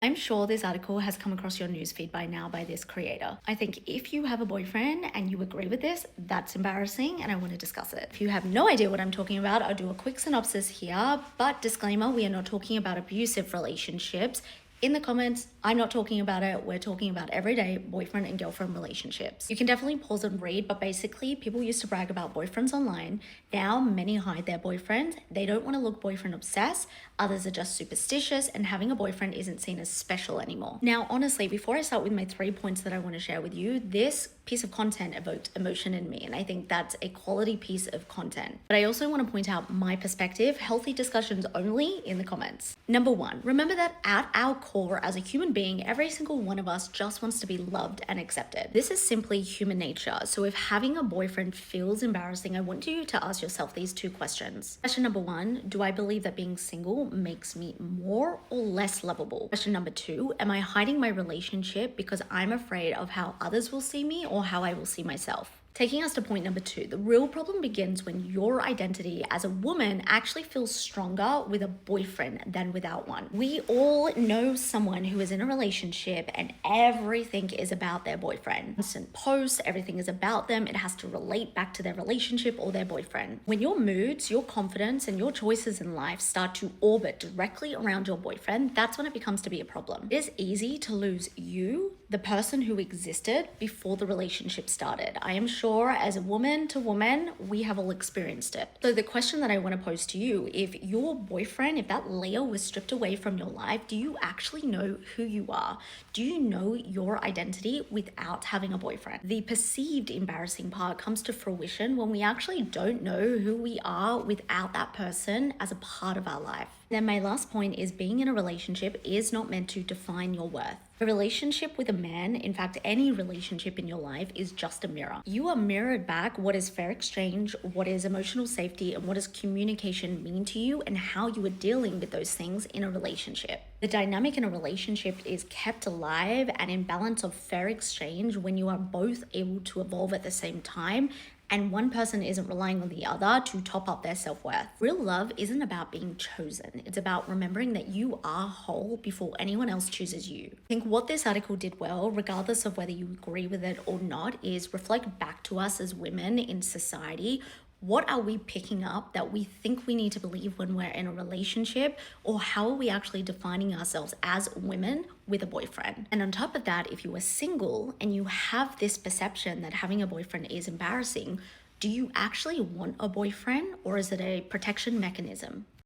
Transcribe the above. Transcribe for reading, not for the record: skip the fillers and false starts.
I'm sure this article has come across your newsfeed by now by this creator. I think if you have a boyfriend and you agree with this, that's embarrassing and I want to discuss it. If you have no idea what I'm talking about, I'll do a quick synopsis here, but disclaimer, we are not talking about abusive relationships. In the comments, I'm not talking about it. We're talking about everyday boyfriend and girlfriend relationships. You can definitely pause and read, but basically people used to brag about boyfriends online. Now many hide their boyfriends. They don't want to look boyfriend obsessed. Others are just superstitious and having a boyfriend isn't seen as special anymore. Now, honestly, before I start with my 3 points that I want to share with you, this piece of content evoked emotion in me. And I think that's a quality piece of content. But I also want to point out my perspective, healthy discussions only in the comments. Number 1, remember that at our core as a human being, every single one of us just wants to be loved and accepted. This is simply human nature. So if having a boyfriend feels embarrassing, I want you to ask yourself these 2 questions. Question number 1, do I believe that being single makes me more or less lovable? Question number 2, am I hiding my relationship because I'm afraid of how others will see me or how I will see myself? Taking us to point number 2, the real problem begins when your identity as a woman actually feels stronger with a boyfriend than without one. We all know someone who is in a relationship and everything is about their boyfriend. Constant posts, everything is about them. It has to relate back to their relationship or their boyfriend. When your moods, your confidence, and your choices in life start to orbit directly around your boyfriend, that's when it becomes to be a problem. It is easy to lose you, the person who existed before the relationship started. I am sure as a woman to woman, we have all experienced it. So the question that I want to pose to you, if your boyfriend, if that layer was stripped away from your life, do you actually know who you are? Do you know your identity without having a boyfriend? The perceived embarrassing part comes to fruition when we actually don't know who we are without that person as a part of our life. Then my last point is being in a relationship is not meant to define your worth. A relationship with a man, in fact, any relationship in your life, is just a mirror. You are mirrored back what is fair exchange, what is emotional safety, and what does communication mean to you and how you are dealing with those things in a relationship. The dynamic in a relationship is kept alive and in balance of fair exchange when you are both able to evolve at the same time and one person isn't relying on the other to top up their self-worth. Real love isn't about being chosen. It's about remembering that you are whole before anyone else chooses you. I think what this article did well, regardless of whether you agree with it or not, is reflect back to us as women in society. What are we picking up that we think we need to believe when we're in a relationship, or how are we actually defining ourselves as women with a boyfriend? And on top of that, if you are single and you have this perception that having a boyfriend is embarrassing, do you actually want a boyfriend, or is it a protection mechanism?